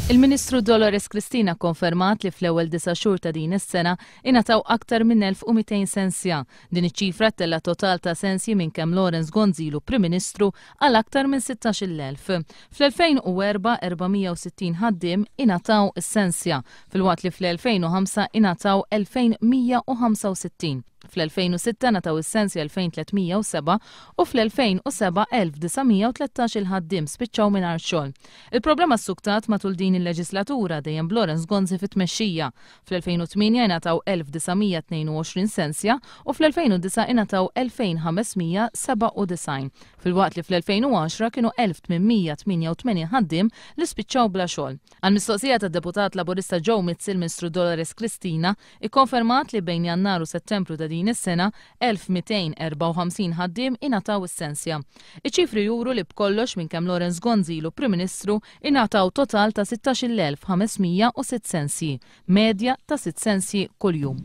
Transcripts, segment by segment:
Il-Ministru Dolores Cristina konfermat li fl-ewwel 9 xhur ta' din is-sena ingħataw aktar minn 1200 sensja. Din iċ-ċifra tella total ta' sensji minn kemm Lawrence Gonzilu Prim Ministru għal aktar minn 16,000. Fl-2004 460 ħaddiem ingħataw is-sensja, filwaqt li fl-2005 ingħataw 2165. Fl-2006 nataw is-sensja 2307 u fl-2007 1913 il-ħaddiem spiċċaw mingħajr xogħol. Il-problema ssuktat matul din il-leġislatura dejjem Lawrence Gonzi fit-tmexxija. Fl-2008 ingħataw 1922 sensja u fl-2009 ingħataw 2597. Filwaqt li fl-2010 kienu 1888 ħaddiem li spiċċaw bla xogħol. Għall-mistoqsija tad-deputat Laburista Joe Mitchell, Ministru Dolores Cristina ikkonfermat li bejn Jannar u Settembru ta' din is-sena 1254 ħaddiem ingħataw is-sensja. Iċ-ċifri juru li b'kollox minn kemm Lawrence Gonzilu Prim Ministru ingħataw total ta' 16,506 sensji, medja ta' 6 sensji kuljum.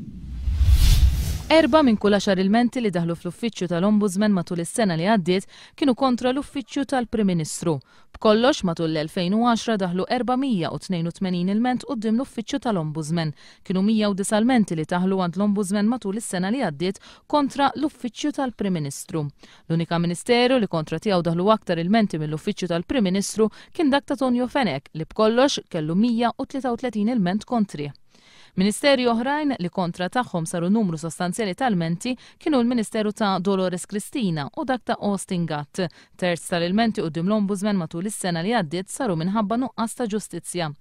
4 minn kull 10 ilmenti li daħlu fl-uffiċċju tal-Ombudsman matul is-sena li għaddiet kienu kontra l-uffiċċju tal-Prim Ministru. B'kollox matul l-2010 daħlu 482 ilment quddiem l-uffiċċju tal-Ombudsman. Kienu 109 ilmenti li taħlu għand l-Ombudsman matul is-sena li għaddiet kontra l-uffiċċju tal-Prim Ministru. L-unika ministeru li kontra tiegħu daħlu aktar ilmenti mill-uffiċċju tal-Prim Ministru kien dak ta' Tonio Fenek li b'kollox kellu 133 ilment kontri. Ministeri oħrajn li kontra tagħhom saru numru sostanzjali ta' ilmenti kienu l-Ministeru ta' Dolores Cristina u dak ta' Austin Gatt. Terz tal-ilmenti quddiem l-Ombudsman matul is-sena li għaddiet saru minħabba nuqqas ta' ġustizzja.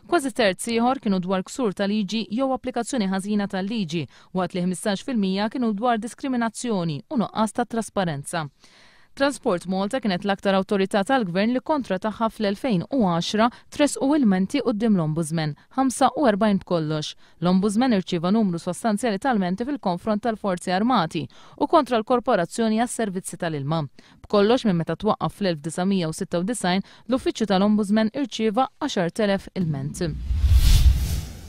Kważi terz ieħor kienu dwar ksur ta' liġi jew applikazzjoni ħażina tal-liġi, waqt li 15% kienu dwar diskriminazzjoni u nuqqas ta' trasparenza. Transport Malta kienet l-aktar awtorità tal-gvern li kontra tagħha fl-2010 tresqu ilmenti quddiem l-Ombudsman, 45 b'kollox. L-Ombudsman irċieva numru sostanzjali tal-menti fil-konfront tal-Forzi Armati u kontra l-Korporazzjoni għas-Servizzi tal-Ilma. B'kollox minn meta twaqqaf fl-1996 l-Uffiċċju tal-Ombudsman irċieva 10,000 ilment.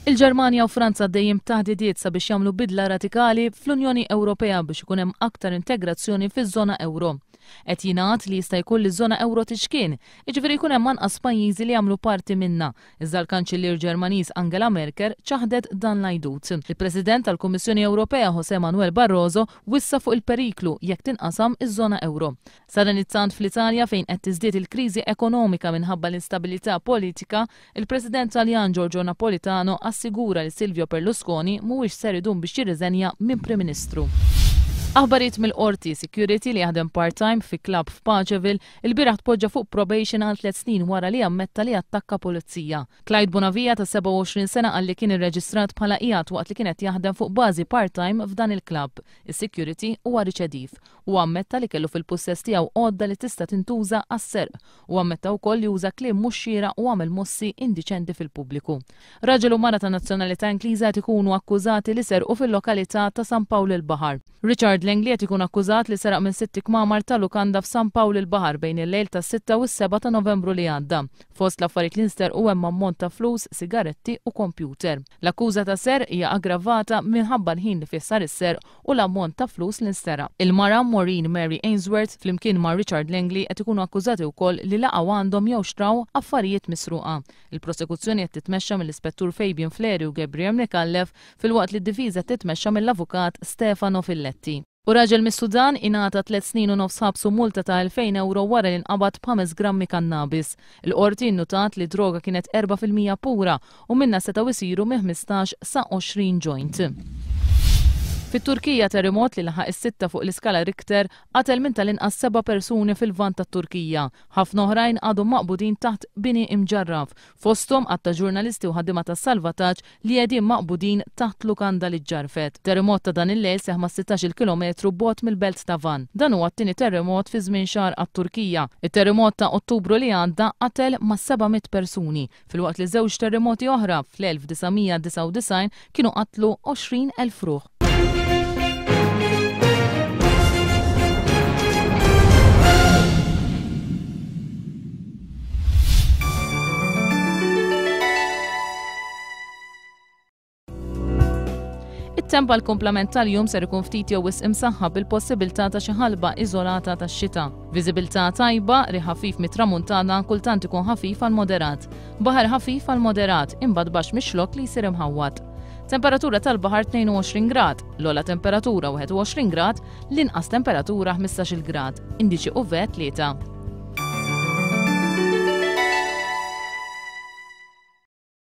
Il-Ġermanja u Franza dejjem taħdidiet sabiex jagħmlu bidla radikali fl-Unjoni Ewropea biex ikun hemm aktar integrazzjoni fiż-żona euro. Qed jingħad li jista' jkun li ż-żona euro tixkien, jiġifieri jkun hemm anqas pajjiżi li jagħmlu parti minnha. Iżda l-Kanċillier Ġermaniż Angela Merkel ċaħdet dan l-għajdut. Il-President tal-Kummissjoni Ewropea José Manuel Barroso wissa fuq il-periklu jekk tinqasam iż-żona euro. Sa dan it-tant fl-Italja fejn qed tiżdied il-kriżi ekonomika minħabba l-instabilità politika, il-President Taljan Giorgio Napolitano assigura li Silvio Berlusconi mhuwiex ser idum biex jirriżenja minn Prim Ministru. Aħbarijiet mill-qorti Security li jaħdem part-time fi klabb f'Paċeville il-bieraħ tpoġġa fuq probation għal 3 snin wara li ammetta li attakka pulizija. Clyde Bonavia ta' 27 sena għalli kien irreġistrat bħala qiegħed waqt li kienet jaħdem fuq bażi part-time f'dan il-klabb. Is-Security huwa riċediv u ammetta li kellu fil-pussess tiegħu għodda li tista' tintuża għas-serq u ammetta wkoll li juża kliem mhux xieraq u għamel mossi indiċenti fil-pubbliku. Raġel u mara ta' nazzjonalità Ingliża qed ikunu akkużati li serqu fil-lokalità ta' San Pawl il-Baħar. Richard Langley qed ikun akkużat li seraq minn 6 kmamar ta' lukanda f'San Pawl il-Baħar bejn il-lejl tas-6 u s-7 ta' Novembru li għadda. Fost l-affarijiet li nsterqu hemm ammont ta' flus, sigaretti u kompjuter. L-akkuża ta' serq hija aggravata minħabba l-ħin li fih sar is-serq u l-ammont ta' flus li nsteraq. Il-mara Maureen Mary Ainsworth flimkien ma' Richard Langley qed ikunu akkużati wkoll li laqgħu għandhom jew xtraw affarijiet misruqa. Il-prosekuzzjoni qed titmexxa mill-Ispettur Fabian Fleri u Gabriel Mekallef filwaqt li d-difiża titmexxa mill-Avukat Stefano Filletti. U raġel mis-Sudan ingħata 3 snin u nofs ħabsu multa ta' 2,000 euro wara li nqabad b'5 grammi kannabis. Il-qorti nnutat li droga kienet 4% pura u minna setgħu isiru minn 15 sa 20 joint. Fit-Turkija terremot li laħaq is-6 fuq l-iskala Richter qatel minn tal-inqas 7 persuni fil-vant tat-Turkija. Ħafna oħrajn għadhom maqbudin taħt bini imġarraf. Fosthom għatta ġurnalisti u ħaddiema tas-salvataġġ li qegħdin maqbudin taħt lukanda li ġġarfet. Terremot ta' dan il-lejl seħ ma' 16 kilometru bogħod mill-belt ta' Van. Dan huwa t-tieni terremot fi żmien xahar għat-Turkija. Il-terremot ta' Ottubru li għadda qatel ma' 700 persuni, filwaqt li żewġ terremoti oħra fl-1999 kienu qatlu 20,000 ruħ. Temp għall-kumplament tal-jum ser ikun ftit jew wisq imsaħħab bil-possibilità ta' xi ħalba iżolata tax-xita. Viżibilità tajba, riħ ħafif mit-tramuntana kultant ikun ħafif għal moderat. Baħar ħafif għal moderat imbagħad baxx mix-xlokk li jsir imħawwad. Temperatura tal-baħar 22 grad, l-ogħla temperatura 21 grad, l-inqas temperatura 15 grad, indiċi UV 3.